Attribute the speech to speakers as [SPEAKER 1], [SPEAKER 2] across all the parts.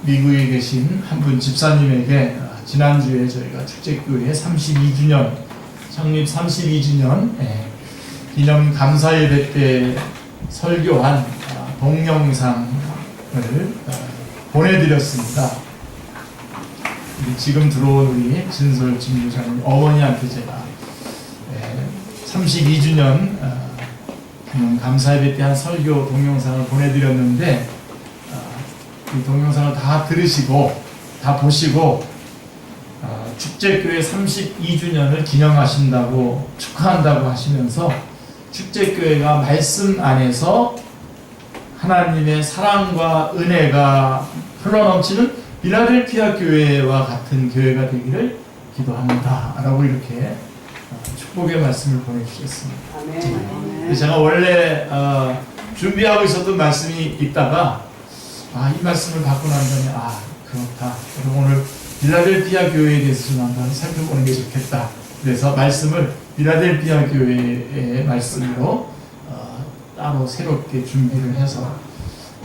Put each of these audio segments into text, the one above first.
[SPEAKER 1] 미국에 계신 한 분 집사님에게 지난주에 저희가 축제교회 32주년, 창립 32주년 기념 감사 예배 때 설교한 동영상을 보내드렸습니다. 지금 들어온 우리 진솔 진무사님 어머니한테 제가 32주년 기념 감사 예배 때 한 설교 동영상을 보내드렸는데 이 동영상을 다 들으시고 다 보시고 축제교회 32주년을 기념하신다고 축하한다고 하시면서 축제교회가 말씀 안에서 하나님의 사랑과 은혜가 흘러넘치는 필라델피아 교회와 같은 교회가 되기를 기도합니다 라고 이렇게 축복의 말씀을 보내주셨습니다.
[SPEAKER 2] 아멘.
[SPEAKER 1] 제가 원래 준비하고 있었던 말씀이 있다가 이 말씀을 받고 난 다음에 그렇다. 그럼 오늘 필라델피아 교회에 대해서 좀 한번 살펴보는 게 좋겠다. 그래서 말씀을 필라델피아 교회의 말씀으로 따로 새롭게 준비를 해서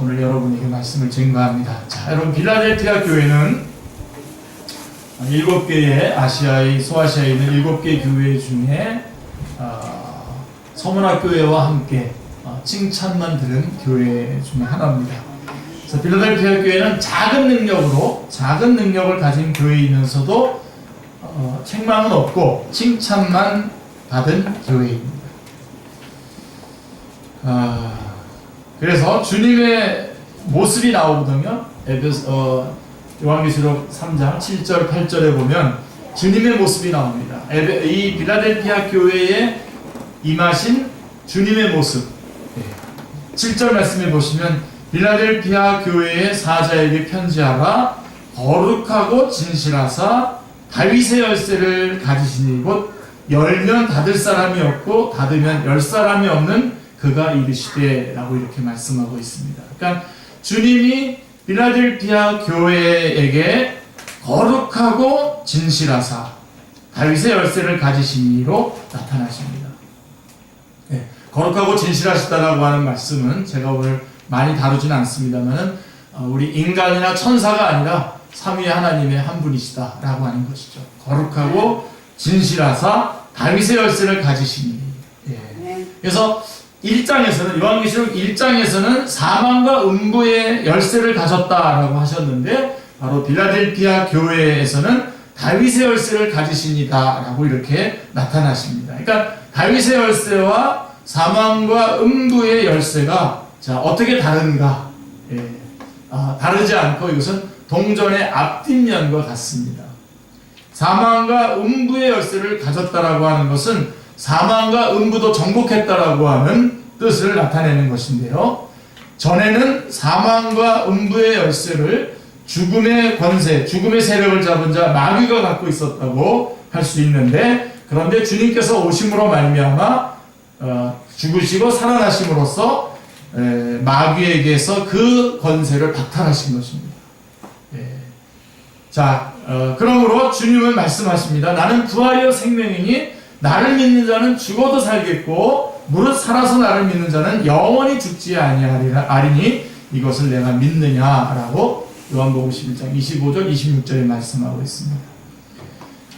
[SPEAKER 1] 오늘 여러분에게 말씀을 증거합니다. 자, 여러분 필라델피아 교회는 7개의 아시아의 소아시아에 있는 7개 교회 중에 서문학교회와 함께 칭찬만 들은 교회 중에 하나입니다. 그래서 필라델피아 교회는 작은 능력을 가진 교회이면서도 책망은 없고 칭찬만 받은 교회입니다. 그래서 주님의 모습이 나오거든요. 요한계시록 3장 7절 8절에 보면 주님의 모습이 나옵니다. 이 필라델피아 교회에 임하신 주님의 모습. 7절 말씀에 보시면 필라델피아 교회의 사자에게 편지하라. 거룩하고 진실하사 다윗의 열쇠를 가지시니 곧 열면 닫을 사람이 없고 닫으면 열 사람이 없는 그가 이르시되 라고 이렇게 말씀하고 있습니다. 그러니까 주님이 필라델피아 교회에게 거룩하고 진실하사 다윗의 열쇠를 가지시니로 나타나십니다. 거룩하고 진실하시다라고 하는 말씀은 제가 오늘 많이 다루지는 않습니다만 우리 인간이나 천사가 아니라 삼위의 하나님의 한 분이시다라고 하는 것이죠. 거룩하고 진실하사 다윗의 열쇠를 가지시니. 그래서 1장에서는 요한계시록 1장에서는 사망과 음부의 열쇠를 가졌다라고 하셨는데 바로 필라델피아 교회에서는 다윗의 열쇠를 가지십니다라고 이렇게 나타나십니다. 그러니까 다윗의 열쇠와 사망과 음부의 열쇠가 어떻게 다른가? 다르지 않고 이것은 동전의 앞뒷면과 같습니다. 사망과 음부의 열쇠를 가졌다라고 하는 것은 사망과 음부도 정복했다라고 하는 뜻을 나타내는 것인데요. 전에는 사망과 음부의 열쇠를 죽음의 권세, 죽음의 세력을 잡은 자 마귀가 갖고 있었다고 할 수 있는데 그런데 주님께서 오심으로 말미암아 죽으시고 살아나심으로써 마귀에게서 그 권세를 박탈하신 것입니다. 그러므로 주님은 말씀하십니다. 나는 부활이요 생명이니 나를 믿는 자는 죽어도 살겠고 무릇 살아서 나를 믿는 자는 영원히 죽지 아니하리니 이것을 내가 믿느냐라고 요한복음 11장 25절 26절에 말씀하고 있습니다.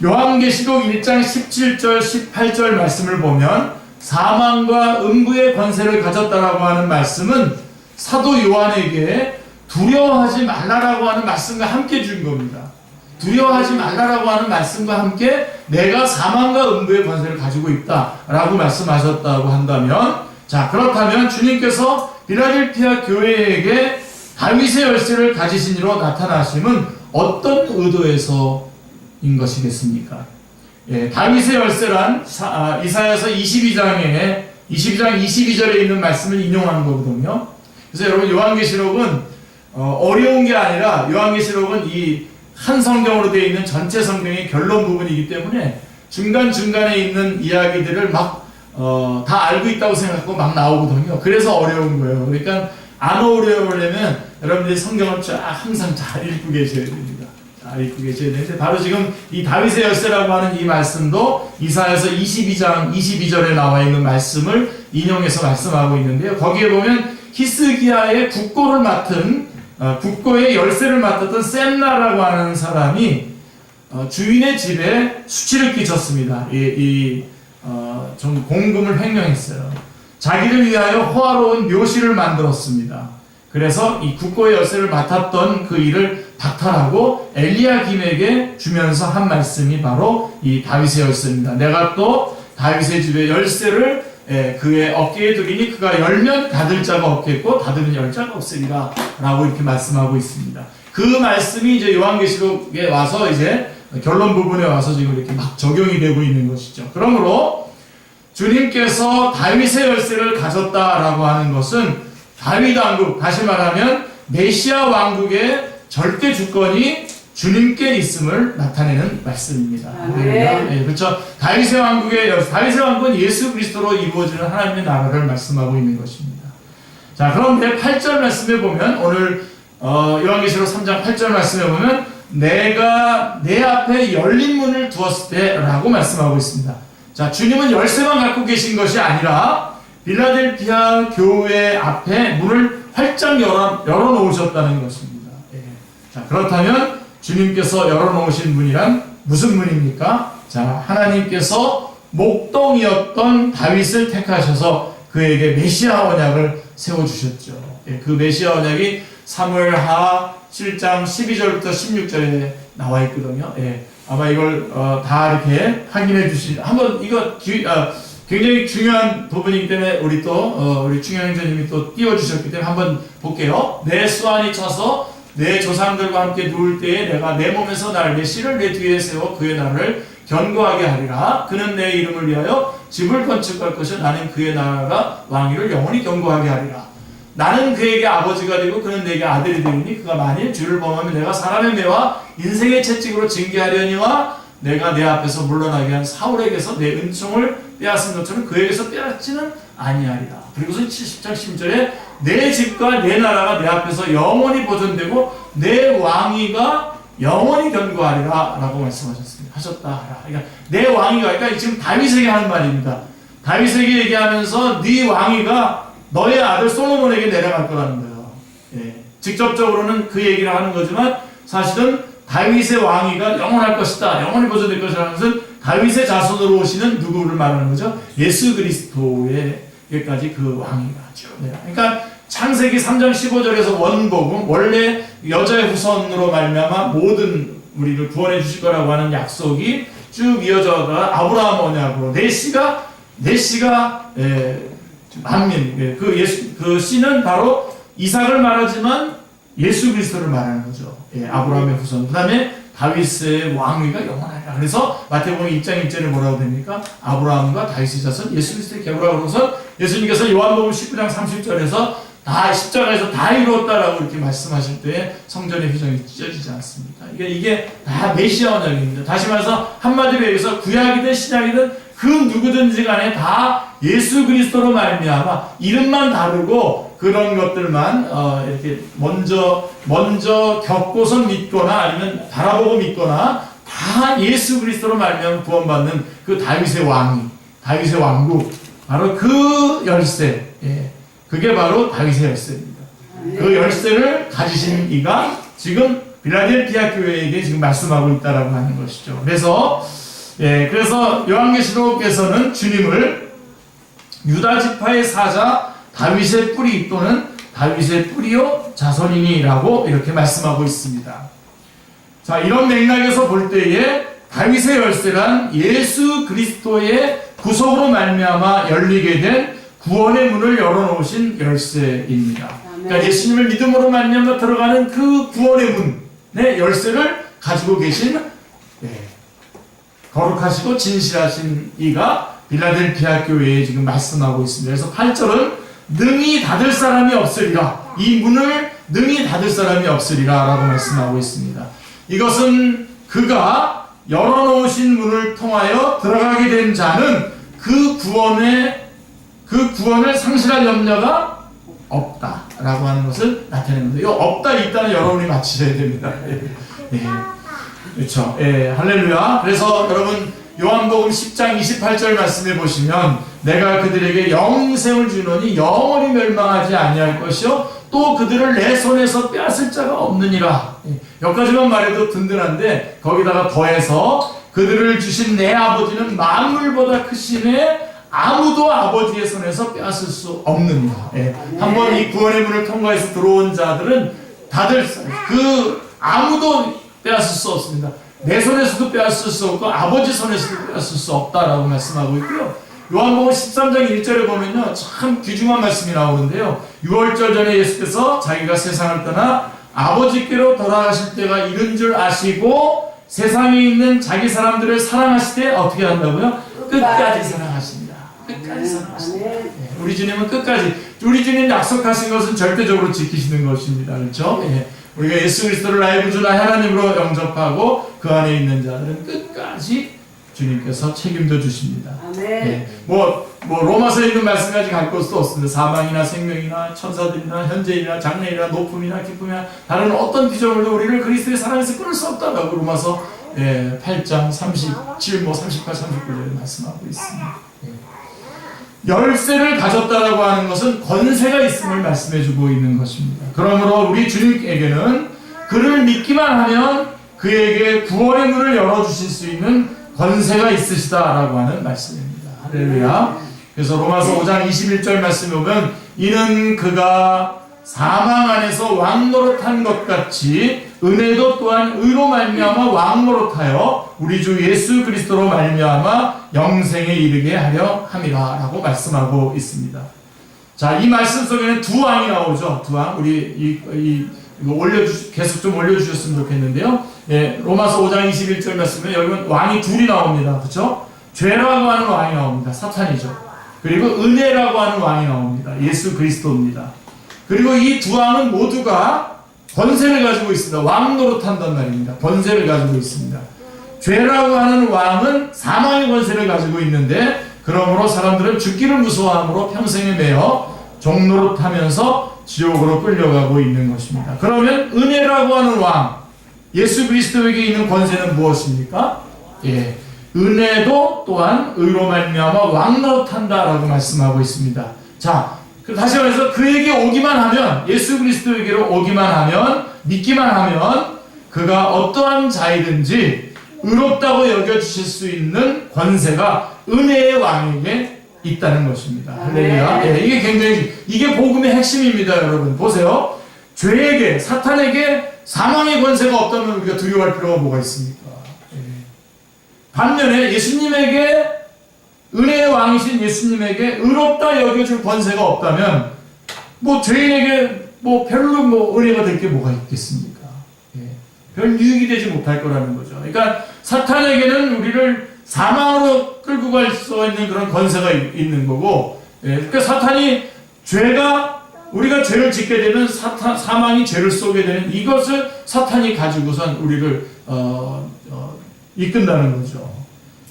[SPEAKER 1] 요한계시록 1장 17절 18절 말씀을 보면 사망과 음부의 권세를 가졌다라고 하는 말씀은 사도 요한에게 두려워하지 말라라고 하는 말씀과 함께 준 겁니다. 두려워하지 말라라고 하는 말씀과 함께 내가 사망과 음부의 권세를 가지고 있다라고 말씀하셨다고 한다면 그렇다면 주님께서 필라델피아 교회에게 다윗의 열쇠를 가지신 이로 나타나심은 어떤 의도에서인 것이겠습니까? 다윗의 열쇠란 이사야서 22장 22절에 있는 말씀을 인용하는 거거든요. 그래서 여러분 요한계시록은 어려운 게 아니라 요한계시록은 이 한 성경으로 되어 있는 전체 성경의 결론 부분이기 때문에 중간중간에 있는 이야기들을 막 다 알고 있다고 생각하고 막 나오거든요. 그래서 어려운 거예요. 그러니까 안 어려우려면 여러분들이 성경을 쫙 항상 잘 읽고 계셔야 됩니다. 잘 읽고 계셔야 되는데 바로 지금 이 다윗의 열쇠라고 하는 이 말씀도 이사야서 22장 22절에 나와 있는 말씀을 인용해서 말씀하고 있는데요. 거기에 보면 히스기야의 국고를 맡은 국고의 열쇠를 맡았던 셈나라고 하는 사람이 주인의 집에 수치를 끼쳤습니다. 좀 공금을 횡령했어요. 자기를 위하여 호화로운 묘실을 만들었습니다. 그래서 이 국고의 열쇠를 맡았던 그 일을 박탈하고 엘리야김에게 주면서 한 말씀이 바로 이 다윗의 열쇠입니다. 내가 또 다윗의 집의 열쇠를 그의 어깨에 두리니 그가 열면 닫을 자가 없겠고 닫으면 열 자가 없으리라 라고 이렇게 말씀하고 있습니다. 그 말씀이 이제 요한계시록에 와서 이제 결론 부분에 와서 지금 이렇게 막 적용이 되고 있는 것이죠. 그러므로 주님께서 다윗의 열쇠를 가졌다라고 하는 것은 다윗 왕국, 다시 말하면 메시아 왕국의 절대 주권이 주님께 있음을 나타내는 말씀입니다. 네, 그렇죠. 다윗의 왕국은 예수 그리스도로 이루어지는 하나님의 나라를 말씀하고 있는 것입니다. 자, 그런데 8절 말씀에 보면 오늘 요한계시록 3장 8절 말씀에 보면 내가 내 앞에 열린 문을 두었을 때 라고 말씀하고 있습니다. 자, 주님은 열쇠만 갖고 계신 것이 아니라 빌라델피아 교회 앞에 문을 활짝 열어놓으셨다는 것입니다. 자, 그렇다면 주님께서 열어놓으신 문이란 무슨 문입니까? 자, 하나님께서 목동이었던 다윗을 택하셔서 그에게 메시아 언약을 세워주셨죠. 그 메시아 언약이 사무엘하 7장 12절부터 16절에 나와 있거든요. 아마 이걸 다 이렇게 확인해 한번 이거 굉장히 중요한 부분이기 때문에 우리 충현 형제님이 또 띄워주셨기 때문에 한번 볼게요. 내 수완이 차서 내 조상들과 함께 누울 때에 내가 내 몸에서 나를 내 씨를 내 뒤에 세워 그의 나라를 견고하게 하리라. 그는 내 이름을 위하여 집을 건축할 것이요 나는 그의 나라가 왕위를 영원히 견고하게 하리라. 나는 그에게 아버지가 되고 그는 내게 아들이 되리니 그가 만일 주를 범하면 내가 사람의 매와 인생의 채찍으로 징계하려니와 내가 내 앞에서 물러나게 한 사울에게서 내 은총을 빼앗은 것처럼 그에게서 빼앗지는 아니하리라. 그리고서 70장 10절에 내 집과 내 나라가 내 앞에서 영원히 보존되고 내 왕위가 영원히 견고하리라 라고 말씀하셨습니다. 그러니까 내 왕위가, 그러니까 지금 다윗에게 하는 말입니다. 다윗에게 얘기하면서 네 왕위가 너의 아들 솔로몬에게 내려갈 거라는 거예요. 직접적으로는 그 얘기를 하는 거지만 사실은 다윗의 왕위가 영원할 것이다, 영원히 보존될 것이라는 것은 다윗의 자손으로 오시는 누구를 말하는 거죠? 예수 그리스도에게까지 그 왕위가 쭉 내려. 그러니까 창세기 3장 15절에서 원복음, 원래 여자의 후손으로 말미암아 모든 우리를 구원해 주실 거라고 하는 약속이 쭉 이어져가 아브라함 언약으로 내 씨가 만민, 그 씨는 바로 이삭을 말하지만 예수 그리스도를 말하는 거죠. 아브라함의 후손. 그 다음에 다윗의 왕위가 영원하리라. 그래서 마태복음 1장 1절에 뭐라고 됩니까? 아브라함과 다윗의 자손 예수 그리스도의 계보라고 그러서 예수님께서 요한복음 19장 30절에서 다 십자가에서 다 이루었다라고 이렇게 말씀하실 때 성전의 휘정이 찢어지지 않습니까? 이게 다 메시아 언약입니다. 다시 말해서 한마디로 얘기해서 구약이든 신약이든 그 누구든지 간에 다 예수 그리스도로 말미암아 이름만 다르고 그런 것들만 이렇게 먼저 겪고서 믿거나 아니면 바라보고 믿거나 다 예수 그리스도로 말미암아 구원받는 그 다윗의 왕위, 다윗의 왕국, 바로 그 열쇠, 그게 바로 다윗의 열쇠입니다. 그 열쇠를 가지신 이가 지금 빌라델피아 교회에게 지금 말씀하고 있다라고 하는 것이죠. 그래서 요한계시록에서는 주님을 유다 지파의 사자 다윗의 뿌리 또는 다윗의 뿌리요 자손이니라고 이렇게 말씀하고 있습니다. 자, 이런 맥락에서 볼 때에 다윗의 열쇠란 예수 그리스도의 구속으로 말미암아 열리게 된 구원의 문을 열어놓으신 열쇠입니다. 그러니까 예수님을 믿음으로 말미암아 들어가는 그 구원의 문의 열쇠를 가지고 계신 거룩하시고 진실하신 이가 빌라델피아 교회에 지금 말씀하고 있습니다. 그래서 8절은 능히 닫을 사람이 없으리라. 이 문을 능히 닫을 사람이 없으리라 라고 말씀하고 있습니다. 이것은 그가 열어놓으신 문을 통하여 들어가게 된 자는 그 구원을 상실할 염려가 없다 라고 하는 것을 나타내는 거예요. 없다 있다는 여러분이 맞히셔야 됩니다. 그렇죠. 할렐루야. 그래서 여러분 요한복음 10장 28절 말씀에 보시면 내가 그들에게 영생을 주노니 영원히 멸망하지 아니할 것이요 또 그들을 내 손에서 빼앗을 자가 없느니라. 여기까지만 말해도 든든한데 거기다가 더해서 그들을 주신 내 아버지는 만물보다 크시네 아무도 아버지의 손에서 빼앗을 수 없느니라. 한번 이 구원의 문을 통과해서 들어온 자들은 다들 아무도 빼앗을 수 없습니다. 내 손에서도 빼앗을 수 없고 아버지 손에서도 빼앗을 수 없다라고 말씀하고 있고요. 요한복음 13장 1절에 보면요, 참 귀중한 말씀이 나오는데요. 6월절 전에 예수께서 자기가 세상을 떠나 아버지께로 돌아가실 때가 이른 줄 아시고 세상에 있는 자기 사람들을 사랑하시되 어떻게 한다고요? 끝까지 사랑하십니다. 끝까지 사랑하십니다. 우리 주님은 끝까지, 우리 주님 약속하신 것은 절대적으로 지키시는 것입니다. 그렇죠? 우리가 예수 그리스도를 나의 구주나 하나님으로 영접하고 그 안에 있는 자들은 끝까지 주님께서 책임져 주십니다. 로마서에 있는 말씀까지 갈 것도 없습니다. 사망이나 생명이나 천사들이나 현재이나 장래이나 높음이나 기쁨이나 다른 어떤 비전으로 우리를 그리스도의 사랑에서 끊을 수 없다라고 로마서 8장 37, 38, 39절에 말씀하고 있습니다. 열쇠를 가졌다라고 하는 것은 권세가 있음을 말씀해주고 있는 것입니다. 그러므로 우리 주님에게는 그를 믿기만 하면 그에게 구원의 문을 열어주실 수 있는 권세가 있으시다라고 하는 말씀입니다. 할렐루야. 그래서 로마서 5장 21절 말씀에 보면 이는 그가 사망 안에서 왕노릇한 것 같이 은혜도 또한 의로 말미암아 왕노릇하여 우리 주 예수 그리스도로 말미암아 영생에 이르게 하려 함이라 라고 말씀하고 있습니다. 자, 이 말씀 속에는 두 왕이 나오죠. 두 왕. 우리 이거 계속 좀 올려주셨으면 좋겠는데요. 로마서 5장 21절 말씀에 여기 왕이 둘이 나옵니다. 그렇죠? 죄라고 하는 왕이 나옵니다. 사탄이죠. 그리고 은혜라고 하는 왕이 나옵니다. 예수 그리스도입니다. 그리고 이 두 왕은 모두가 권세를 가지고 있습니다. 왕 노릇한단 말입니다. 권세를 가지고 있습니다. 죄라고 하는 왕은 사망의 권세를 가지고 있는데 그러므로 사람들은 죽기를 무서워함으로 평생에 매여 종노릇하면서 지옥으로 끌려가고 있는 것입니다. 그러면 은혜라고 하는 왕, 예수 그리스도에게 있는 권세는 무엇입니까? 은혜도 또한 의로 말미암아 왕노릇한다라고 말씀하고 있습니다. 자, 다시 말해서 그에게 오기만 하면, 예수 그리스도에게로 오기만 하면, 믿기만 하면 그가 어떠한 자이든지 의롭다고 여겨주실 수 있는 권세가 은혜의 왕에게 있다는 것입니다. 할렐루야. 이게 굉장히, 이게 복음의 핵심입니다, 여러분. 보세요. 죄에게, 사탄에게 사망의 권세가 없다면 우리가 두려워할 필요가 뭐가 있습니까? 반면에 예수님에게, 은혜의 왕이신 예수님에게 의롭다 여겨줄 권세가 없다면 죄인에게 별로 은혜가 될 게 뭐가 있겠습니까? 별 유익이 되지 못할 거라는 거죠. 그러니까 사탄에게는 우리를 사망으로 끌고 갈 수 있는 그런 권세가 있는 거고, 그러니까 사탄이 우리가 죄를 짓게 되면 사망이 죄를 쏘게 되는 이것을 사탄이 가지고선 우리를 이끈다는 거죠.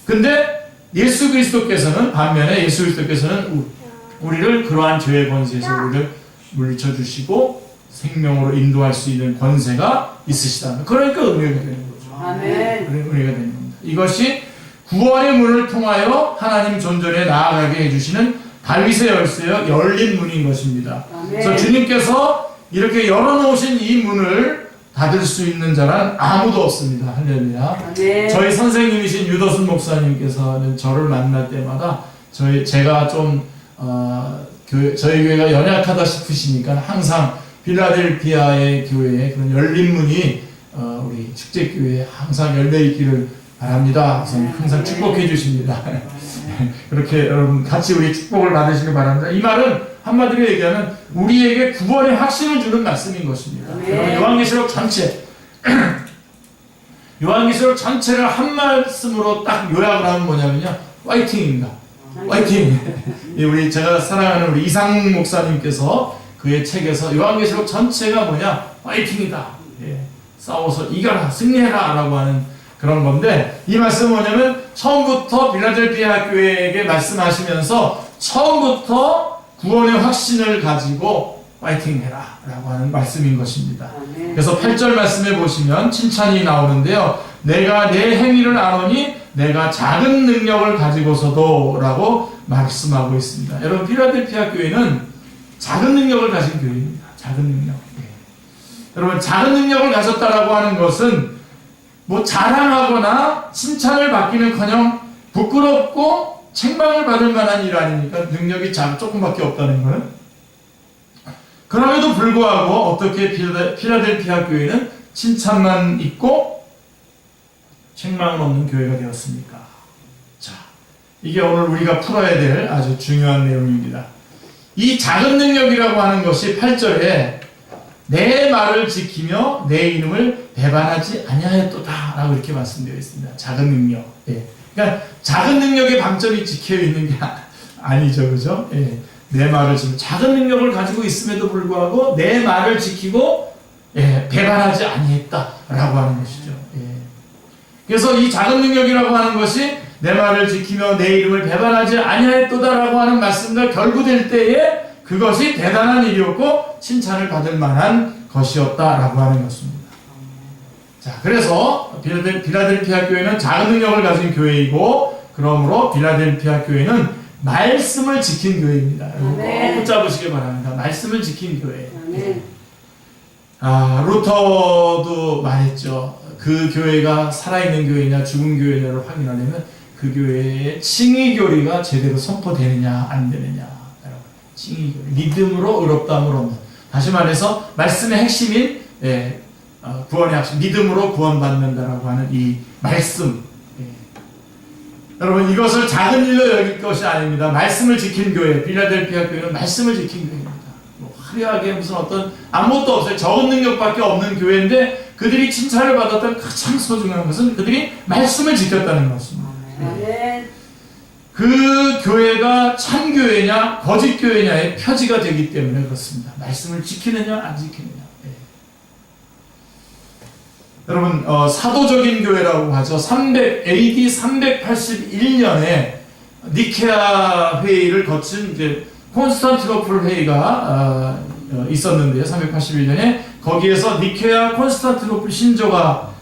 [SPEAKER 1] 근데 예수 그리스도께서는 반면에 예수 그리스도께서는 우리를 그러한 죄의 권세에서 우리를 물리쳐 주시고 생명으로 인도할 수 있는 권세가 있으시다. 그러니까 은혜가 되는 거죠.
[SPEAKER 2] 아멘.
[SPEAKER 1] 은혜가 되는 겁니다. 이것이 구원의 문을 통하여 하나님 존전에 나아가게 해주시는 다윗의 열쇠여 열린 문인 것입니다.
[SPEAKER 2] 아멘.
[SPEAKER 1] 그래서 주님께서 이렇게 열어놓으신 이 문을 닫을 수 있는 자란 아무도 없습니다. 할렐루야.
[SPEAKER 2] 아멘.
[SPEAKER 1] 저희 선생님이신 유도순 목사님께서는 저를 만날 때마다 제가 좀 저희 교회가 연약하다 싶으시니까 항상 필라델피아의 교회에 그런 열린 문이 우리 축제교회에 항상 열려 있기를 바랍니다. 항상 축복해 주십니다. 그렇게 여러분 같이 우리 축복을 받으시길 바랍니다. 이 말은 한마디로 얘기하면 우리에게 구원의 확신을 주는 말씀인 것입니다. 요한계시록 전체를 한 말씀으로 딱 요약을 하면 뭐냐면요, 파이팅입니다. 파이팅. 제가 사랑하는 우리 이상 목사님께서 그의 책에서 요한계시록 전체가 뭐냐, 파이팅이다. 싸워서 이겨라, 승리해라 라고 하는 그런 건데, 이 말씀은 뭐냐면 처음부터 필라델피아 교회에게 말씀하시면서 처음부터 구원의 확신을 가지고 파이팅해라 라고 하는 말씀인 것입니다. 그래서 8절 말씀에 보시면 칭찬이 나오는데요, 내가 내 행위를 아노니 내가 작은 능력을 가지고서도 라고 말씀하고 있습니다. 여러분, 필라델피아 교회는 작은 능력을 가진 교회입니다. 작은 능력. 예. 여러분, 작은 능력을 가졌다라고 하는 것은 뭐 자랑하거나 칭찬을 받기는커녕 부끄럽고 책망을 받을 만한 일 아닙니까? 능력이 조금밖에 없다는 거는. 그럼에도 불구하고 어떻게 필라델피아 교회는 칭찬만 있고 책망은 없는 교회가 되었습니까? 자, 이게 오늘 우리가 풀어야 될 아주 중요한 내용입니다. 이 작은 능력이라고 하는 것이 8절에 내 말을 지키며 내 이름을 배반하지 아니하였도다 라고 이렇게 말씀되어 있습니다. 작은 능력. 예. 그러니까 작은 능력의 방점이 지켜 있는 게 아니죠, 그죠? 예. 내 말을 지키고 작은 능력을 가지고 있음에도 불구하고 내 말을 지키고 예, 배반하지 아니했다라고 하는 것이죠. 예. 그래서 이 작은 능력이라고 하는 것이 내 말을 지키며 내 이름을 배반하지 아니하였도다라고 하는 말씀과 결부될 때에 그것이 대단한 일이었고 칭찬을 받을 만한 것이었다라고 하는 것입니다. 자, 그래서 빌라델피아 교회는 작은 능력을 가진 교회이고 그러므로 빌라델피아 교회는 말씀을 지킨 교회입니다. 꼭 붙잡으시길 바랍니다. 말씀을 지킨 교회. 루터도 말했죠. 그 교회가 살아있는 교회냐 죽은 교회냐를 확인하려면 그 교회의 칭의교리가 제대로 선포되느냐 안 되느냐. 칭의교리. 믿음으로 의롭다함을 얻는. 다시 말해서 말씀의 핵심인 구원의 핵심, 믿음으로 구원받는다라고 하는 이 말씀. 여러분, 이것을 작은 일로 여길 것이 아닙니다. 말씀을 지킨 교회, 빌라델피아 교회는 말씀을 지킨 교회입니다. 뭐 화려하게 무슨 어떤 아무것도 없어요. 적은 능력밖에 없는 교회인데 그들이 칭찬을 받았던 가장 소중한 것은 그들이 말씀을 지켰다는 것입니다. 그 교회가 참 교회냐 거짓 교회냐의 표지가 되기 때문에 그렇습니다. 말씀을 지키느냐 안 지키느냐. 여러분, 사도적인 교회라고 하죠. AD 381년에 니케아 회의를 거친 이제 콘스탄티노플 회의가 있었는데요. 381년에 거기에서 니케아 콘스탄티노플 신조가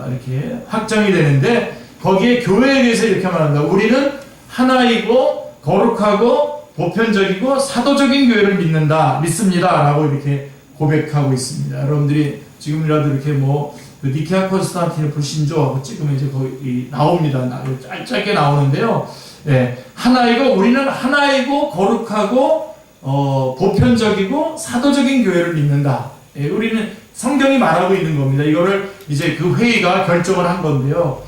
[SPEAKER 1] 이렇게 확정이 되는데 거기에 교회에 대해서 이렇게 말합니다. 우리는 하나이고 거룩하고 보편적이고 사도적인 교회를 믿습니다 라고 이렇게 고백하고 있습니다. 여러분들이 지금이라도 이렇게 그 니케아 콘스탄티노플 신조하고 찍으면 이제 거기 나옵니다. 짧게 나오는데요. 예, 우리는 하나이고 거룩하고 보편적이고 사도적인 교회를 믿는다. 예, 우리는 성경이 말하고 있는 겁니다. 이거를 이제 그 회의가 결정을 한 건데요.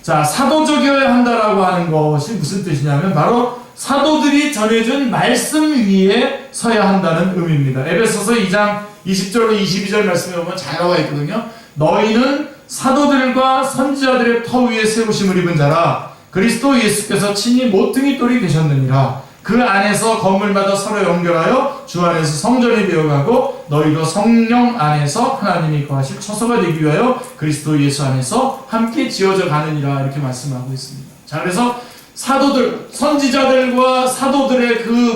[SPEAKER 1] 자, 사도적이어야 한다라고 하는 것이 무슨 뜻이냐면 바로 사도들이 전해준 말씀 위에 서야 한다는 의미입니다. 에베소서 2장 20절로 22절 말씀에 보면 잘 나와 있거든요. 너희는 사도들과 선지자들의 터 위에 세우심을 입은 자라. 그리스도 예수께서 친히 모퉁이 돌이 되셨느니라. 그 안에서 건물마다 서로 연결하여 주 안에서 성전이 되어가고 너희도 성령 안에서 하나님이 거하실 처소가 되기 위하여 그리스도 예수 안에서 함께 지어져 가느니라. 이렇게 말씀하고 있습니다. 자, 그래서 사도들, 선지자들과 사도들의 그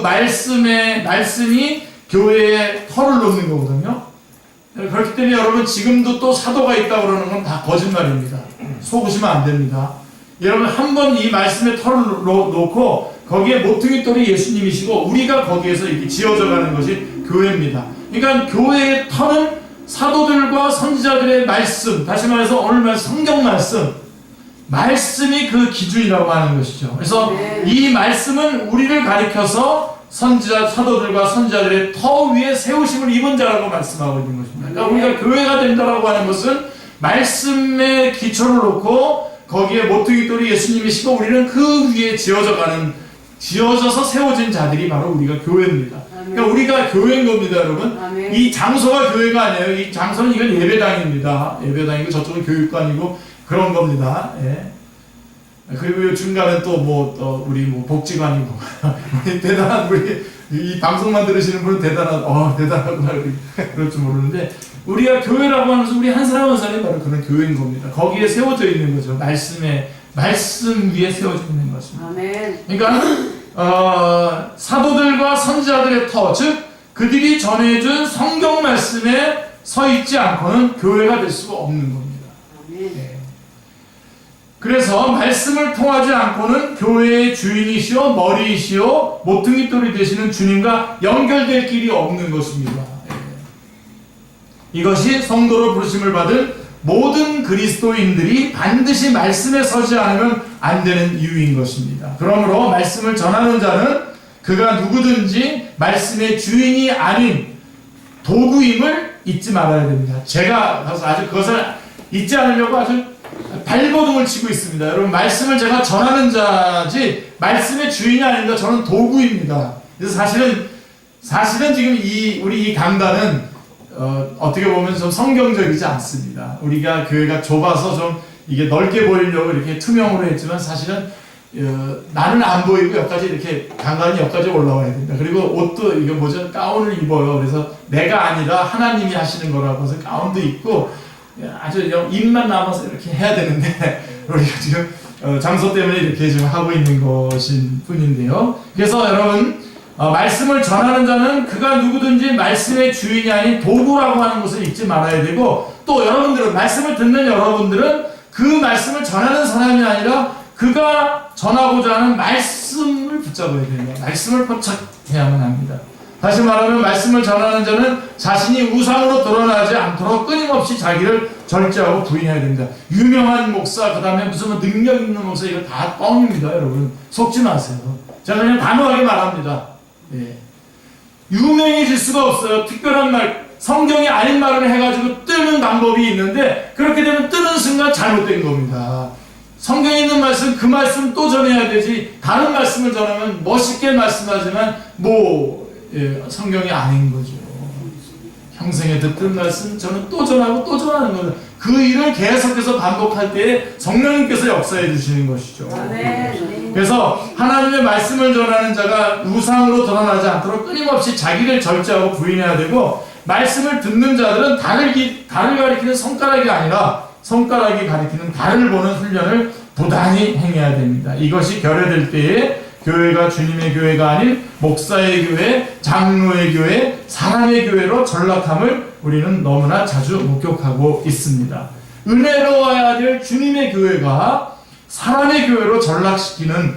[SPEAKER 1] 말씀이 교회에 터를 놓는 거거든요. 그렇기 때문에 여러분, 지금도 또 사도가 있다고 그러는 건 다 거짓말입니다. 속으시면 안 됩니다. 여러분, 한번 이 말씀에 터를 놓고 거기에 모퉁이 돌이 예수님이시고 우리가 거기에서 이렇게 지어져 가는 것이 교회입니다. 그러니까 교회의 터는 사도들과 선지자들의 말씀, 다시 말해서 오늘 성경 말씀이 그 기준이라고 하는 것이죠. 그래서 이 말씀은 우리를 가리켜서 사도들과 선지자들의 터 위에 세우심을 입은 자라고 말씀하고 있는 것입니다. 그러니까 우리가 교회가 된다라고 하는 것은 말씀에 기초를 놓고 거기에 모퉁이 돌이 예수님이시고 우리는 그 위에 지어져서 세워진 자들이 바로 우리가 교회입니다. 그러니까 우리가 교회인 겁니다, 여러분. 이 장소가 교회가 아니에요. 이 장소는 이건 예배당입니다. 예배당이고 저쪽은 교육관이고 그런 겁니다. 예. 그리고 중간에 또 우리 복지관이고 대단한 우리 이 방송만 들으시는 분은 대단하구나 그럴 줄 모르는데 우리가 교회라고 하면서 우리 한 사람 한 사람이 바로 그런 교회인 겁니다. 거기에 세워져 있는 거죠. 말씀 위에 세워져 있는 것입니다.
[SPEAKER 2] 아멘.
[SPEAKER 1] 그러니까 사도들과 선지자들의 터, 즉 그들이 전해준 성경 말씀에 서 있지 않고는 교회가 될 수가 없는 겁니다.
[SPEAKER 2] 아멘.
[SPEAKER 1] 네. 그래서 말씀을 통하지 않고는 교회의 주인이시오 머리이시오 모퉁이돌이 되시는 주님과 연결될 길이 없는 것입니다. 예. 이것이 성도로 부르심을 받은 모든 그리스도인들이 반드시 말씀에 서지 않으면 안 되는 이유인 것입니다. 그러므로 말씀을 전하는 자는 그가 누구든지 말씀의 주인이 아닌 도구임을 잊지 말아야 됩니다. 제가 아주 그것을 잊지 않으려고 아주 발버둥을 치고 있습니다. 여러분, 말씀을 제가 전하는 자지 말씀의 주인이 아닙니다. 저는 도구입니다. 그래서 사실은 지금 우리 이 강단은 어떻게 보면 좀 성경적이지 않습니다. 우리가 교회가 좁아서 좀 이게 넓게 보이려고 이렇게 투명으로 했지만 사실은 나는 안 보이고 여기까지 이렇게 강단이 여기까지 올라와야 됩니다. 그리고 옷도 이게 뭐죠? 가운을 입어요. 그래서 내가 아니라 하나님이 하시는 거라고 해서 가운도 입고 아주 입만 남아서 이렇게 해야 되는데 우리가 지금 장소 때문에 이렇게 지금 하고 있는 것인 뿐인데요. 그래서 여러분, 말씀을 전하는 자는 그가 누구든지 말씀의 주인이 아닌 도구라고 하는 것을 잊지 말아야 되고, 또 여러분들은, 말씀을 듣는 여러분들은 그 말씀을 전하는 사람이 아니라 그가 전하고자 하는 말씀을 붙잡아야 됩니다. 말씀을 포착해야만 합니다. 다시 말하면 말씀을 전하는 자는 자신이 우상으로 드러나지 않도록 끊임없이 자기를 절제하고 부인해야 됩니다. 유명한 목사, 그 다음에 무슨 능력 있는 목사, 이거 다 뻥입니다. 여러분, 속지 마세요. 제가 그냥 단호하게 말합니다. 예. 유명해질 수가 없어요. 특별한 말, 성경이 아닌 말을 해가지고 뜨는 방법이 있는데, 그렇게 되면 뜨는 순간 잘못된 겁니다. 성경에 있는 말씀, 그 말씀 또 전해야 되지, 다른 말씀을 전하면 멋있게 말씀하지만 성경이 아닌 거죠. 평생에 듣던 말씀 저는 또 전하고 또 전하는 거예요. 그 일을 계속해서 반복할 때에 성령님께서 역사해 주시는 것이죠. 그래서 하나님의 말씀을 전하는 자가 우상으로 드러나지 않도록 끊임없이 자기를 절제하고 부인해야 되고, 말씀을 듣는 자들은 달을 가리키는 손가락이 아니라 손가락이 가리키는 달을 보는 훈련을 부단히 행해야 됩니다. 이것이 결여될 때에 교회가 주님의 교회가 아닌 목사의 교회, 장로의 교회, 사람의 교회로 전락함을 우리는 너무나 자주 목격하고 있습니다. 은혜로워야 될 주님의 교회가 사람의 교회로 전락되는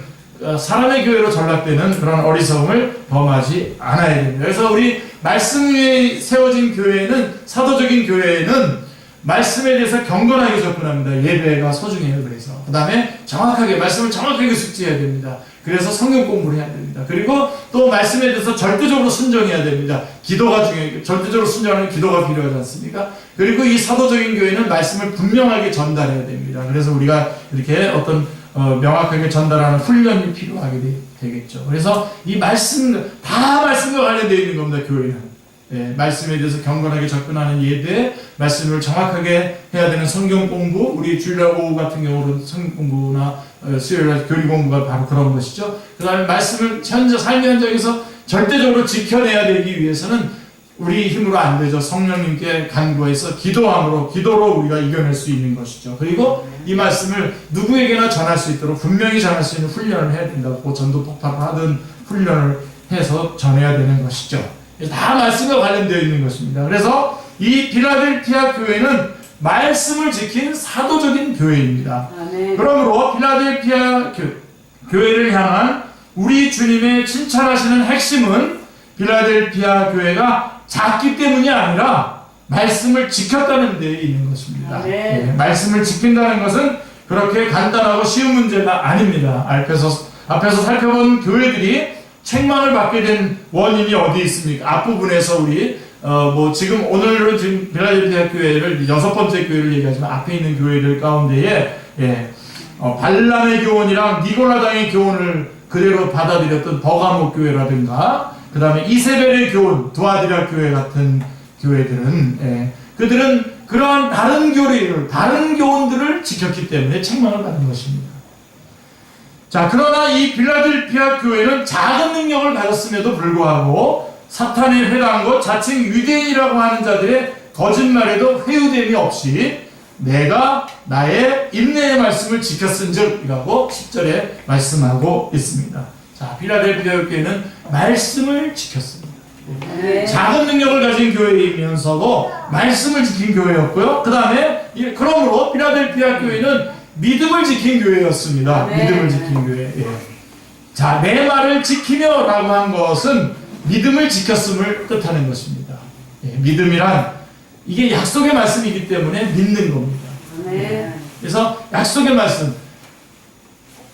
[SPEAKER 1] 그런 어리석음을 범하지 않아야 됩니다. 그래서 우리 말씀 위에 세워진 교회는, 사도적인 교회는 말씀에 대해서 경건하게 접근합니다. 예배가 소중해요. 그래서 그 다음에 말씀을 정확하게 숙지해야 됩니다. 그래서 성경 공부를 해야 됩니다. 그리고 또 말씀에 대해서 절대적으로 순종해야 됩니다. 기도가 중요해요. 절대적으로 순종하는 기도가 필요하지 않습니까? 그리고 이 사도적인 교회는 말씀을 분명하게 전달해야 됩니다. 그래서 우리가 이렇게 명확하게 전달하는 훈련이 필요하게 되겠죠. 그래서 이 다 말씀과 관련되어 있는 겁니다. 교회는. 예, 말씀에 대해서 경건하게 접근하는 예배, 말씀을 정확하게 해야 되는 성경 공부, 우리 주일날 오후 같은 경우는 성경 공부나 수요일날 교리 공부가 바로 그런 것이죠. 그 다음에 말씀을 삶의 현장에서 절대적으로 지켜내야 되기 위해서는 우리 힘으로 안 되죠. 성령님께 간구해서 기도로 우리가 이겨낼 수 있는 것이죠. 그리고 이 말씀을 누구에게나 전할 수 있도록 분명히 전할 수 있는 훈련을 해야 된다고, 전도 폭발을 하든 훈련을 해서 전해야 되는 것이죠. 다 말씀과 관련되어 있는 것입니다. 그래서 이 필라델피아 교회는 말씀을 지킨 사도적인 교회입니다. 그러므로 필라델피아 교회를 향한 우리 주님의 칭찬하시는 핵심은 필라델피아 교회가 작기 때문이 아니라 말씀을 지켰다는 데 있는 것입니다. 네, 말씀을 지킨다는 것은 그렇게 간단하고 쉬운 문제가 아닙니다. 앞에서 살펴본 교회들이 책망을 받게 된 원인이 어디 있습니까? 앞부분에서 우리 지금 오늘은 지금 필라델피아 교회를 6번째 교회를 얘기하지만 앞에 있는 교회들 가운데에 발람의 교훈이랑 니고라당의 교훈을 그대로 받아들였던 버가모 교회라든가, 그 다음에 이세벨의 교훈, 두아디라 교회 같은 교회들은 그들은 그러한 다른 교훈들을 지켰기 때문에 책망을 받은 것입니다. 자, 그러나 이 필라델피아 교회는 작은 능력을 가졌음에도 불구하고 사탄의 회당과 자칭 유대인이라고 하는 자들의 거짓말에도 회유됨이 없이 내가 나의 인내의 말씀을 지켰은즉 이라고 10절에 말씀하고 있습니다. 자, 필라델피아 교회는 말씀을 지켰습니다. 작은 능력을 가진 교회이면서도 말씀을 지킨 교회였고요. 그 다음에 그러므로 필라델피아 교회는 믿음을 지킨 교회였습니다. 믿음을 지킨 교회. 자, 내 말을 지키며 라고 한 것은 믿음을 지켰음을 뜻하는 것입니다. 믿음이란 이게 약속의 말씀이기 때문에 믿는 겁니다.
[SPEAKER 2] 네.
[SPEAKER 1] 그래서 약속의 말씀,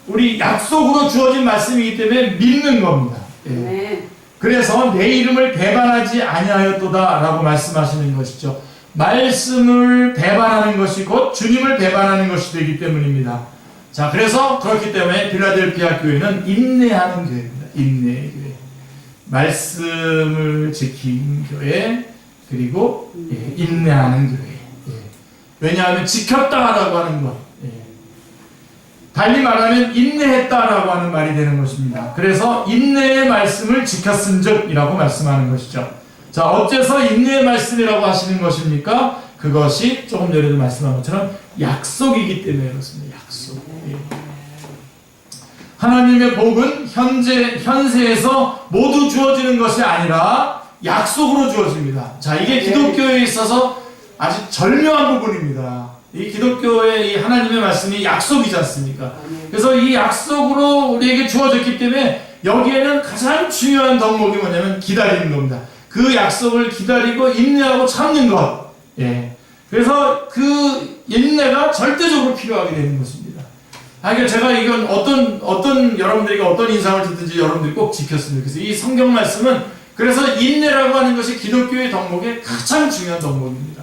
[SPEAKER 1] 우리 약속으로 주어진 말씀이기 때문에 믿는 겁니다. 예.
[SPEAKER 2] 네.
[SPEAKER 1] 그래서 내 이름을 배반하지 아니하였도다 라고 말씀하시는 것이죠. 말씀을 배반하는 것이 곧 주님을 배반하는 것이 되기 때문입니다. 자, 그래서 그렇기 때문에 빌라델피아 교회는 인내하는 교회입니다. 인내의 교회. 말씀을 지킨 교회, 그리고 인내하는 교회. 왜냐하면 지켰다라고 하는 것. 달리 말하면 인내했다라고 하는 말이 되는 것입니다. 그래서 인내의 말씀을 지켰은즉이라고 말씀하는 것이죠. 자, 어째서 인내의 말씀이라고 하시는 것입니까? 그것이 조금 전에도 말씀한 것처럼 약속이기 때문에 그렇습니다. 약속. 하나님의 복은 현세에서 모두 주어지는 것이 아니라 약속으로 주어집니다. 자, 이게 기독교에 있어서 아주 절묘한 부분입니다. 이 기독교의 이 하나님의 말씀이 약속이지 않습니까? 그래서 이 약속으로 우리에게 주어졌기 때문에 여기에는 가장 중요한 덕목이 뭐냐면 기다리는 겁니다. 그 약속을 기다리고 인내하고 참는 것. 예. 그래서 그 인내가 절대적으로 필요하게 되는 것입니다. 그러니까 제가 이건 어떤 여러분들에게 어떤 인상을 주든지 여러분들이 꼭 지켰으면 좋겠어요. 이 성경 말씀은 그래서 인내라고 하는 것이 기독교의 덕목의 가장 중요한 덕목입니다.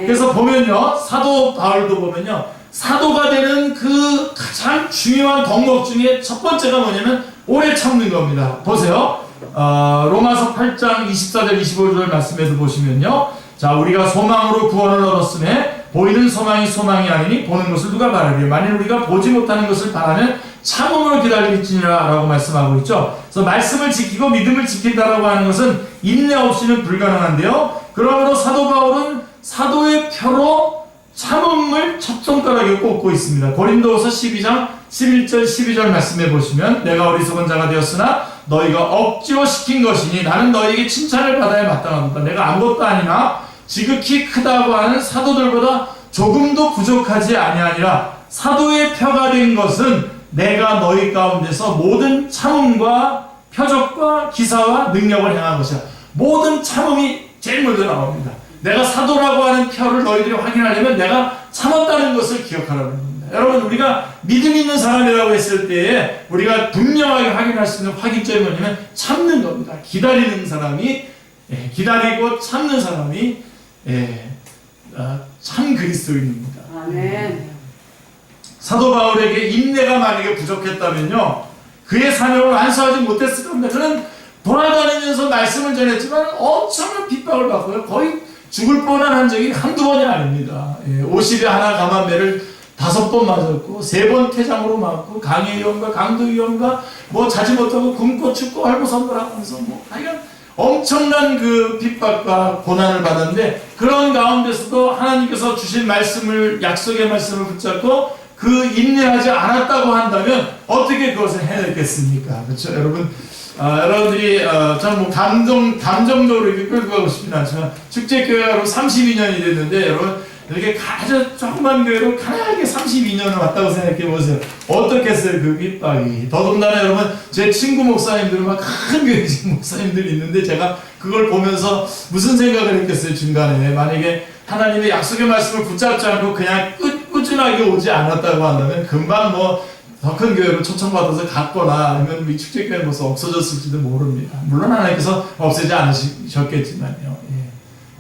[SPEAKER 1] 그래서 보면요, 사도 바울도 보면요, 사도가 되는 그 가장 중요한 덕목 중에 첫 번째가 뭐냐면 오래 참는 겁니다. 보세요. 로마서 8장 24절 25절 말씀에도 보시면요, 자, 우리가 소망으로 구원을 얻었으매 보이는 소망이 소망이 아니니 보는 것을 누가 바라리요. 만일 우리가 보지 못하는 것을 바라면 참음으로 기다릴지니라 라고 말씀하고 있죠. 그래서 말씀을 지키고 믿음을 지킨다라고 하는 것은 인내 없이는 불가능한데요. 그러므로 사도 바울은 사도의 표로 참음을 첫 손가락에 꼽고 있습니다. 고린도후서 12장 11절 12절 말씀해 보시면 내가 어리석은 자가 되었으나 너희가 억지로 시킨 것이니 나는 너희에게 칭찬을 받아야 마땅하다. 내가 아무것도 아니나 지극히 크다고 하는 사도들보다 조금도 부족하지 아니하니라. 사도의 표가 된 것은 내가 너희 가운데서 모든 참음과 표적과 기사와 능력을 행한 것이야. 모든 참음이 제일 먼저 나옵니다. 내가 사도라고 하는 표를 너희들이 확인하려면 내가 참았다는 것을 기억하라는 겁니다. 여러분, 우리가 믿음 있는 사람이라고 했을 때에 우리가 분명하게 확인할 수 있는 확인점이 뭐냐면 참는 겁니다. 기다리는 사람이, 기다리고 참는 사람이 참 그리스도인입니다.
[SPEAKER 2] 아멘.
[SPEAKER 1] 사도 바울에게 인내가 만약에 부족했다면요, 그의 사명을 완수하지 못했을 겁니다. 그는 돌아다니면서 말씀을 전했지만 엄청난 핍박을 받고요. 거의 죽을 뻔한 한 적이 한두 번이 아닙니다. 50에 하나 감한매를 5번 맞았고 3번 퇴장으로 맞고 강의 위험과 강도 위험과 뭐 자지 못하고 굶고 춥고 할부선물하면서 뭐 하여간 엄청난 그 핍박과 고난을 받았는데, 그런 가운데서도 하나님께서 주신 말씀을, 약속의 말씀을 붙잡고 그 인내하지 않았다고 한다면 어떻게 그것을 해냈겠습니까? 그렇죠, 여러분? 여러분들이 저는 뭐 감정적으로 이렇게 끌고 가고 싶지는 않지만 축제교회로 32년이 됐는데, 여러분 이렇게 아주 조그만 교회로 가난하게 32년을 왔다고 생각해 보세요. 어떻겠어요, 그 핍박이. 더군다나 여러분, 제 친구 목사님들은 막 큰 교회 목사님들이 있는데 제가 그걸 보면서 무슨 생각을 했겠어요, 중간에. 만약에 하나님의 약속의 말씀을 붙잡지 않고 그냥 꾸준하게 오지 않았다고 한다면 금방 뭐 더 큰 교회로 초청받아서 갔거나 아니면 이 축제교회는 벌써 없어졌을지도 모릅니다. 물론 하나님께서 없애지 않으셨겠지만요.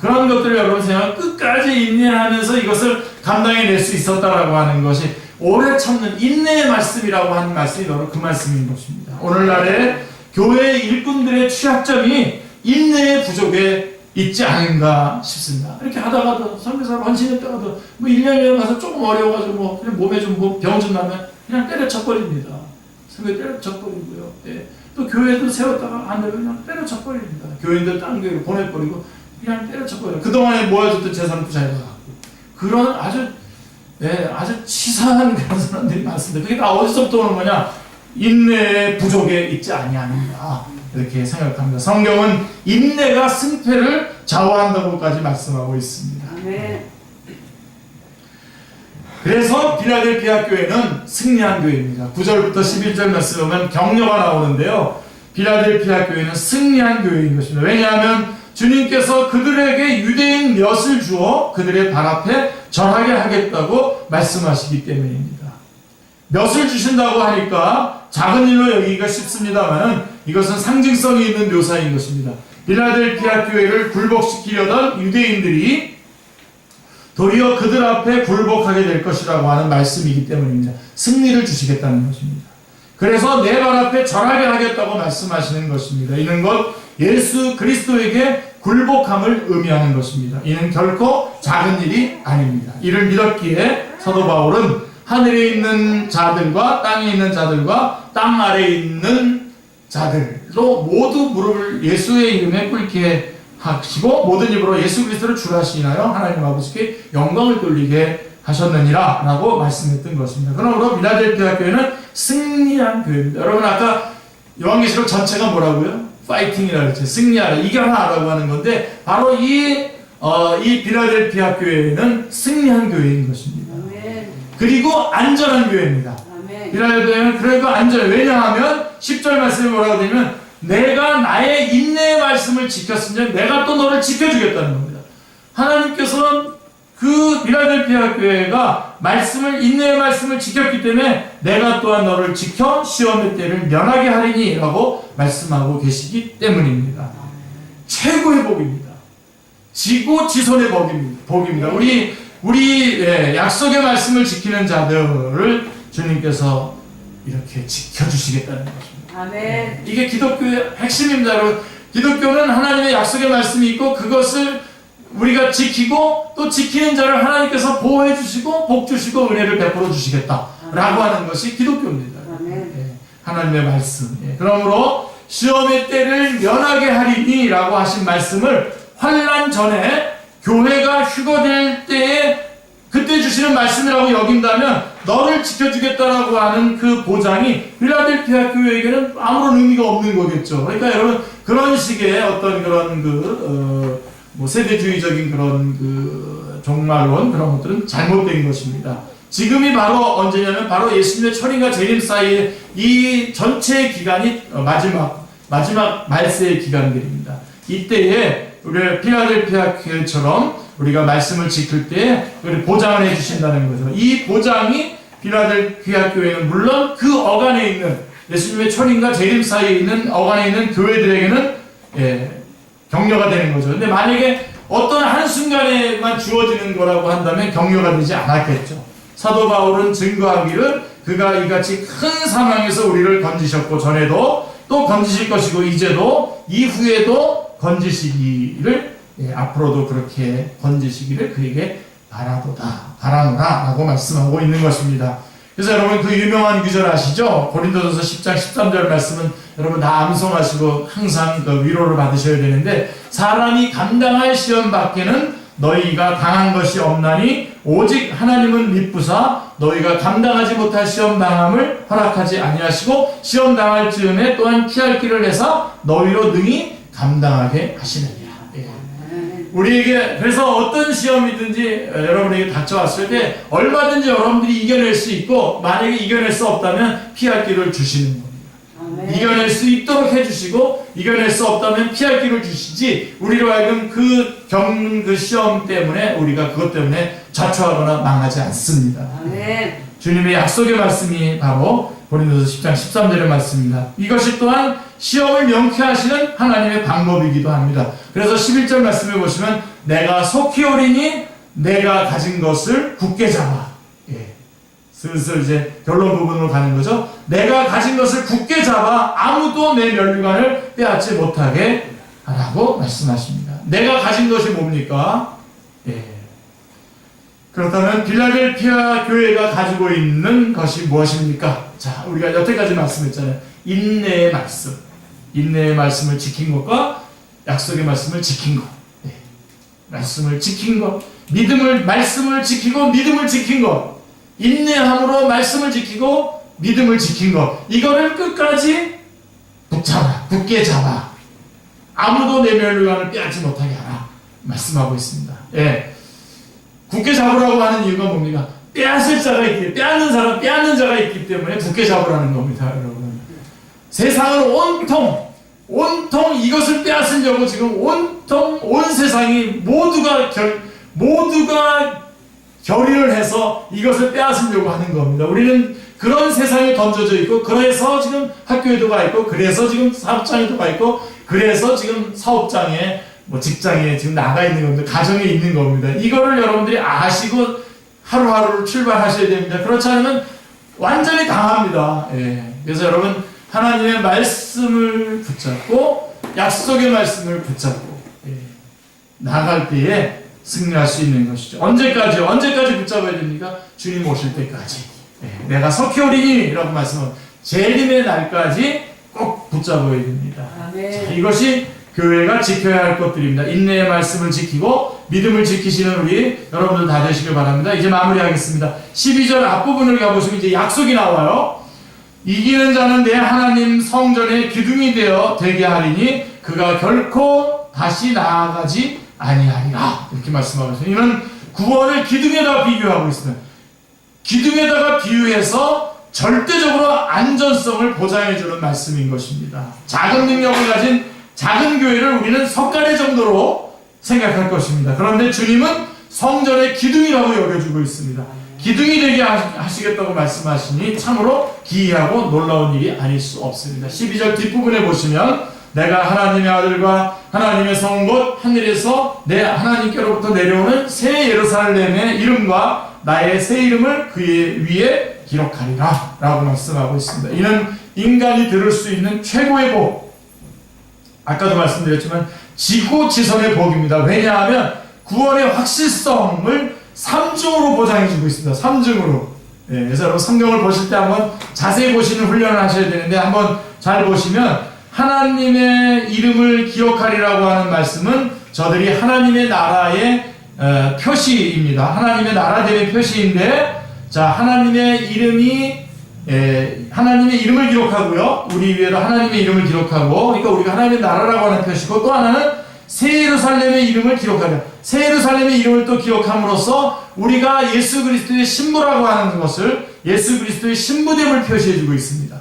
[SPEAKER 1] 그런 것들을 여러분 생각 끝까지 인내하면서 이것을 감당해낼 수 있었다라고 하는 것이 오래 참는 인내의 말씀이라고 하는 말씀이 바로 그 말씀인 것입니다. 오늘날의 교회 일꾼들의 취약점이 인내의 부족에 있지 않은가 싶습니다. 이렇게 하다가도 선교사로 헌신했다가도 뭐 1년 가서 조금 어려워가지고 뭐 그냥 몸에 좀 뭐 병 좀 나면 그냥 때려쳐버립니다. 선교 때려쳐버리고요. 또 교회도 세웠다가 안 되면 그냥 때려쳐버립니다. 교인들 딴 교회로 보내버리고 그냥 때려쳐버려요. 그동안에 모아줬던 재산을 부자해가고. 그런 아주 치사한 그런 사람들이 많습니다. 그게 다 어디서부터 오는 거냐? 인내의 부족에 있지 아니하는가, 이렇게 생각합니다. 성경은 인내가 승패를 좌우한다고까지 말씀하고 있습니다.
[SPEAKER 2] 아멘.
[SPEAKER 1] 그래서 빌라델피아 교회는 승리한 교회입니다. 9절부터 11절 말씀 보면 격려가 나오는데요, 빌라델피아 교회는 승리한 교회인 것입니다. 왜냐하면 주님께서 그들에게 유대인 엿을 주어 그들의 발 앞에 절하게 하겠다고 말씀하시기 때문입니다. 엿을 주신다고 하니까 작은 일로 여기기가 쉽습니다만 이것은 상징성이 있는 묘사인 것입니다. 빌라델피아 교회를 굴복시키려던 유대인들이 도리어 그들 앞에 굴복하게 될 것이라고 하는 말씀이기 때문입니다. 승리를 주시겠다는 것입니다. 그래서 내 발 앞에 절하게 하겠다고 말씀하시는 것입니다. 이는 것 예수 그리스도에게 굴복함을 의미하는 것입니다. 이는 결코 작은 일이 아닙니다. 이를 믿었기에 사도 바울은 하늘에 있는 자들과 땅에 있는 자들과 땅 아래에 있는 자들로 모두 무릎을 예수의 이름에 꿇게 하시고 모든 입으로 예수 그리스도를 주라 하시나요? 하나님 아버지께 영광을 돌리게 하셨느니라 라고 말씀했던 것입니다. 그러므로 빌라델피아 교회는 승리한 교회입니다. 여러분 아까 요한계시록 전체가 뭐라고요? 파이팅이라고 했죠. 승리하라, 이겨라 라고 하는 건데 바로 이 빌라델피아 교회는 승리한 교회인 것입니다. 아멘. 그리고 안전한 교회입니다. 빌라델피아는 그리고 안전해. 왜냐하면 10절 말씀이 뭐라고 되냐면 내가 나의 인내의 말씀을 지켰으면 내가 또 너를 지켜주겠다는 겁니다. 하나님께서는 그 빌라델피아 교회가 인내의 말씀을 지켰기 때문에 내가 또한 너를 지켜 시험의 때를 면하게 하리니 라고 말씀하고 계시기 때문입니다. 최고의 복입니다. 지고지손의 복입니다. 우리 약속의 말씀을 지키는 자들을 주님께서 이렇게 지켜주시겠다는 것입니다.
[SPEAKER 2] 아멘.
[SPEAKER 1] 이게 기독교의 핵심입니다. 여러분. 기독교는 하나님의 약속의 말씀이 있고 그것을 우리가 지키고 또 지키는 자를 하나님께서 보호해 주시고 복 주시고 은혜를 베풀어 주시겠다라고 하는 것이 기독교입니다. 하나님의 말씀. 그러므로 시험의 때를 면하게 하리니 라고 하신 말씀을 환난 전에 교회가 휴거될 때에 그때 주시는 말씀이라고 여긴다면 너를 지켜주겠다라고 하는 그 보장이 필라델피아 교회에게는 아무런 의미가 없는 거겠죠. 그러니까 여러분 그런 식의 어떤 그런 세대주의적인 그런 종말론 그런 것들은 잘못된 것입니다. 지금이 바로 언제냐면 바로 예수님의 초림과 재림 사이에 이 전체의 기간이 마지막 말세의 기간들입니다. 이때에 우리 필라델피아 교회처럼 우리가 말씀을 지킬 때 보장을 해주신다는 거죠. 이 보장이 필라델피아 교회는 물론 그 어간에 있는 예수님의 초림과 재림 사이에 있는 어간에 있는 교회들에게는 격려가 되는 거죠. 근데 만약에 어떤 한순간에만 주어지는 거라고 한다면 격려가 되지 않았겠죠. 사도 바울은 증거하기를 그가 이같이 큰 사망에서 우리를 건지셨고 전에도 또 건지실 것이고 이제도 이후에도 건지시기를 앞으로도 그렇게 건지시기를 그에게 바라노라 라고 말씀하고 있는 것입니다. 그래서 여러분 그 유명한 구절 아시죠? 고린도전서 10장 13절 말씀은 여러분 다 암송하시고 항상 그 위로를 받으셔야 되는데 사람이 감당할 시험 밖에는 너희가 당한 것이 없나니 오직 하나님은 미쁘사 너희가 감당하지 못할 시험 당함을 허락하지 아니하시고 시험 당할 즈음에 또한 피할 길을 내사 너희로 능히 감당하게 하시느니라. 우리에게 그래서 어떤 시험이든지 여러분에게 닥쳐왔을 때 얼마든지 여러분들이 이겨낼 수 있고 만약에 이겨낼 수 없다면 피할 길을 주시는 겁니다. 아멘. 이겨낼 수 있도록 해주시고 이겨낼 수 없다면 피할 길을 주시지 우리로 하여금 겪는 그 시험 때문에 우리가 그것 때문에 자초하거나 망하지 않습니다.
[SPEAKER 2] 아멘.
[SPEAKER 1] 주님의 약속의 말씀이 바로 고린도서 10장 13절의 말씀입니다. 이것이 또한 시험을 명쾌하시는 하나님의 방법이기도 합니다. 그래서 11절 말씀을 보시면 내가 속히 오리니 내가 가진 것을 굳게 잡아. 슬슬 이제 결론 부분으로 가는 거죠. 내가 가진 것을 굳게 잡아 아무도 내 면류관을 빼앗지 못하게 하라고 말씀하십니다. 내가 가진 것이 뭡니까? 그렇다면 빌라델피아 교회가 가지고 있는 것이 무엇입니까? 자, 우리가 여태까지 말씀했잖아요. 인내의 말씀. 인내의 말씀을 지킨 것과 약속의 말씀을 지킨 것. 말씀을 지킨 것. 말씀을 지키고 믿음을 지킨 것. 인내함으로 말씀을 지키고 믿음을 지킨 것. 이거를 끝까지 굳게 잡아. 아무도 내 면류관을 빼앗지 못하게 하라. 말씀하고 있습니다. 굳게 잡으라고 하는 이유가 뭡니까? 빼앗을 자가 있기, 빼앗는 자가 있기 때문에 굳게 잡으라는 겁니다, 여러분. 세상을 온통 이것을 빼앗으려고 지금 온통 온 세상이 모두가 결의를 해서 이것을 빼앗으려고 하는 겁니다. 우리는 그런 세상에 던져져 있고, 그래서 지금 학교에도 가 있고, 그래서 지금 사업장에도 가 있고, 그래서 지금 사업장에 직장에 지금 나가 있는 겁니다. 가정에 있는 겁니다. 이거를 여러분들이 아시고 하루하루를 출발하셔야 됩니다. 그렇지 않으면 완전히 당합니다. 예. 그래서 여러분, 하나님의 말씀을 붙잡고 약속의 말씀을 붙잡고 나갈 때에 승리할 수 있는 것이죠. 언제까지 붙잡아야 됩니까? 주님 오실 때까지. 내가 석회오리니 라고 말씀하고 재림의 날까지 꼭 붙잡아야 됩니다. 자, 이것이 교회가 지켜야 할 것들입니다. 인내의 말씀을 지키고 믿음을 지키시는 우리 여러분들 다 되시길 바랍니다. 이제 마무리하겠습니다. 12절 앞부분을 가보시면 이제 약속이 나와요. 이기는 자는 내 하나님 성전의 기둥이 되게 하리니 그가 결코 다시 나아가지 아니하리라. 이렇게 말씀하고 있습니다. 이는 구원을 기둥에다 비교하고 있습니다. 기둥에다가 비유해서 절대적으로 안전성을 보장해주는 말씀인 것입니다. 작은 능력을 가진 작은 교회를 우리는 석가래 정도로 생각할 것입니다. 그런데 주님은 성전의 기둥이라고 여겨주고 있습니다. 기둥이 되게 하시겠다고 말씀하시니 참으로 기이하고 놀라운 일이 아닐 수 없습니다. 12절 뒷부분에 보시면 내가 하나님의 아들과 하나님의 성 곧 하늘에서 내 하나님께로부터 내려오는 새 예루살렘의 이름과 나의 새 이름을 그의 위에 기록하리라 라고 말씀하고 있습니다. 이는 인간이 들을 수 있는 최고의 복, 아까도 말씀드렸지만 지고지선의 복입니다. 왜냐하면 구원의 확실성을 3중으로 보장해주고 있습니다. 3중으로. 그래서 여러분 성경을 보실 때 한번 자세히 보시는 훈련을 하셔야 되는데, 한번 잘 보시면 하나님의 이름을 기억하리라고 하는 말씀은 저들이 하나님의 나라의 표시입니다. 하나님의 나라들의 표시인데, 자, 하나님의 이름을 기록하고요. 우리 위에도 하나님의 이름을 기록하고, 그러니까 우리가 하나님의 나라라고 하는 표시고, 또 하나는 새 예루살렘의 이름을 기록하려. 새 예루살렘의 이름을 또 기록함으로써 우리가 예수 그리스도의 신부라고 하는 것을, 예수 그리스도의 신부됨을 표시해주고 있습니다.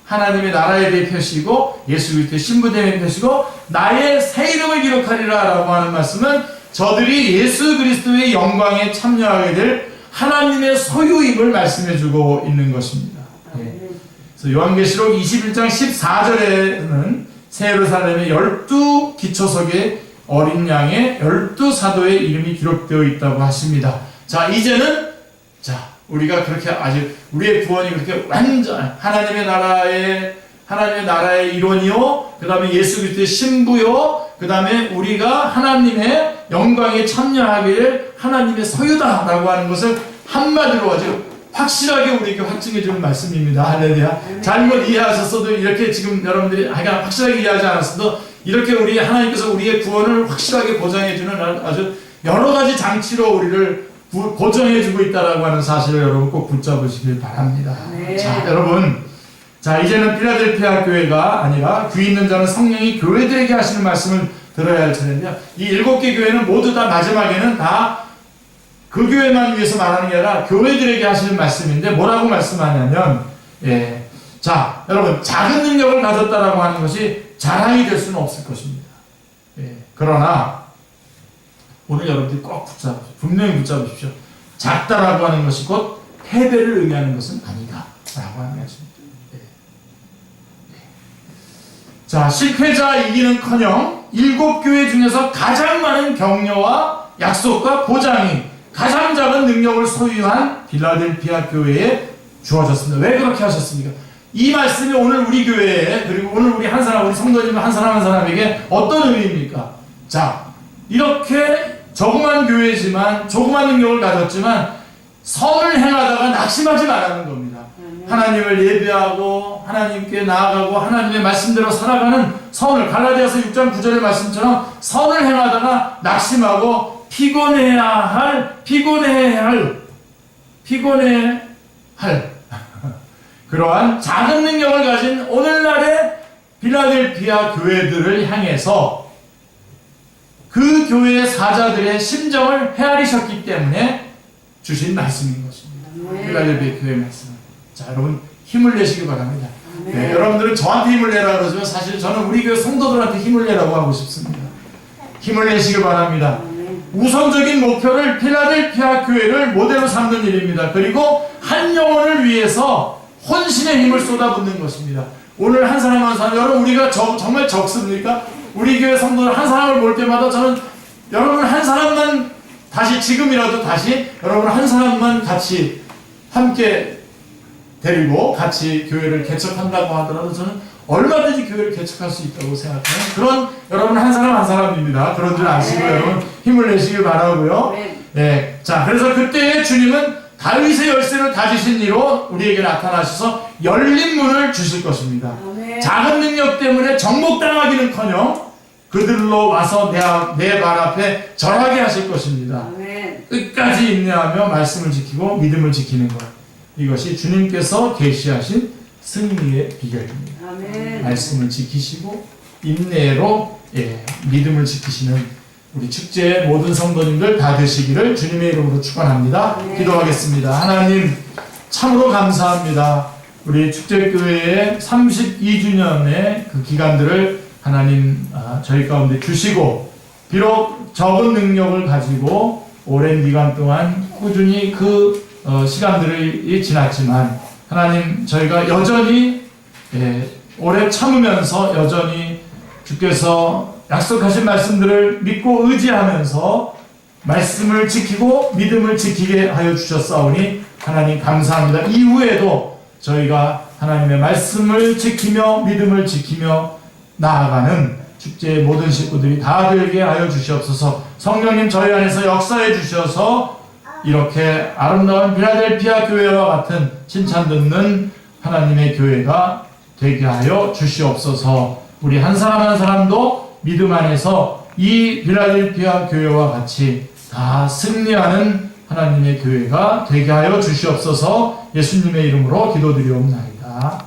[SPEAKER 1] 하나님의 나라에 대해 표시고 예수 그리스도의 신부됨의 표시고 나의 새 이름을 기록하리라 라고 하는 말씀은 저들이 예수 그리스도의 영광에 참여하게 될 하나님의 소유임을 말씀해주고 있는 것입니다. 그래서 요한계시록 21장 14절에는 새 예루살렘의 12 기초석에 어린 양의 12사도의 이름이 기록되어 있다고 하십니다. 자, 이제는 우리가 그렇게 아주 우리의 구원이 그렇게 완전 하나님의 나라의 일원이요, 그 다음에 예수 그리스도의 신부요, 그 다음에 우리가 하나님의 영광에 참여하기를 하나님의 소유다라고 하는 것을 한마디로 아주 확실하게 우리에게 확증해주는 말씀입니다. 할렐루야. 잘못 이해하셨어도, 이렇게 지금 여러분들이 확실하게 이해하지 않았어도 이렇게 하나님께서 우리의 구원을 확실하게 보장해주는 아주 여러 가지 장치로 우리를 보정해주고 있다라고 하는 사실을 여러분 꼭 붙잡으시길 바랍니다. 자, 여러분, 이제는 필라델피아 교회가 아니라 귀 있는 자는 성령이 교회들에게 하시는 말씀을 들어야 할 차례인데요. 이 7개 교회는 모두 다 마지막에는 다 그 교회만 위해서 말하는 게 아니라 교회들에게 하시는 말씀인데, 뭐라고 말씀하냐면, 자, 여러분, 작은 능력을 가졌다라고 하는 것이 자랑이 될 수는 없을 것입니다. 그러나 오늘 여러분들이 꼭 분명히 붙잡으십시오. 작다라고 하는 것이 곧 패배를 의미하는 것은 아니다 라고 하는 것입니다. 자, 실패자 이기는커녕 7교회 중에서 가장 많은 격려와 약속과 보장이 가장 작은 능력을 소유한 필라델피아 교회에 주어졌습니다. 왜 그렇게 하셨습니까? 이 말씀이 오늘 우리 교회에, 그리고 오늘 우리 한 사람, 우리 성도님 한 사람 한 사람에게 어떤 의미입니까? 자, 이렇게 조그만 교회지만, 조그만 능력을 가졌지만 선을 행하다가 낙심하지 말라는 겁니다. 하나님을 예배하고 하나님께 나아가고 하나님의 말씀대로 살아가는 선을, 갈라디아서 6장 9절의 말씀처럼 선을 행하다가 낙심하고 피곤해야 할 그러한 작은 능력을 가진 오늘날의 필라델피아 교회들을 향해서 그 교회의 사자들의 심정을 헤아리셨기 때문에 주신 말씀인 것입니다. 필라델피아 교회 말씀. 자, 여러분 힘을 내시기 바랍니다. 여러분들은 저한테 힘을 내라 그러지만 사실 저는 우리 교회 성도들한테 힘을 내라고 하고 싶습니다. 힘을 내시기 바랍니다. 우선적인 목표를 필라델피아 교회를 모델로 삼는 일입니다. 그리고 한 영혼을 위해서 헌신의 힘을 쏟아붓는 것입니다. 오늘 한 사람 한 사람, 여러분 우리가 정말 적습니까? 우리 교회 성도들 한 사람을 볼 때마다 저는 여러분 한 사람만 다시 지금이라도 다시 여러분 한 사람만 같이 함께 데리고 같이 교회를 개척한다고 하더라도 저는 얼마든지 교회를 개척할 수 있다고 생각해요. 그런 여러분 한 사람 한 사람입니다. 그런 줄 아시고 여러분 힘을 내시길 바라고요. 네. 자, 그래서 그때 주님은 다윗의 열쇠를 가지신 이로 우리에게 나타나셔서 열린 문을 주실 것입니다. 작은 능력 때문에 정복당하기는커녕 그들로 와서 내 발 앞에 절하게 하실 것입니다. 끝까지 인내하며 말씀을 지키고 믿음을 지키는 것. 이것이 주님께서 계시하신 승리의 비결입니다. 말씀을 지키시고 인내로 믿음을 지키시는 우리 축제의 모든 성도님들 다 되시기를 주님의 이름으로 축원합니다. 기도하겠습니다. 하나님 참으로 감사합니다. 우리 축제교회의 32주년의 그 기간들을 하나님 저희 가운데 주시고 비록 적은 능력을 가지고 오랜 기간 동안 꾸준히 그 시간들이 지났지만 하나님 저희가 여전히 오래 참으면서 여전히 주께서 약속하신 말씀들을 믿고 의지하면서 말씀을 지키고 믿음을 지키게 하여 주셨사오니 하나님 감사합니다. 이후에도 저희가 하나님의 말씀을 지키며 믿음을 지키며 나아가는 축제의 모든 식구들이 다 되게 하여 주시옵소서. 성령님 저희 안에서 역사해 주셔서 이렇게 아름다운 필라델피아 교회와 같은 칭찬 듣는 하나님의 교회가 되게 하여 주시옵소서. 우리 한 사람 한 사람도 믿음 안에서 이 필라델피아 교회와 같이 다 승리하는 하나님의 교회가 되게 하여 주시옵소서. 예수님의 이름으로 기도드리옵나이다.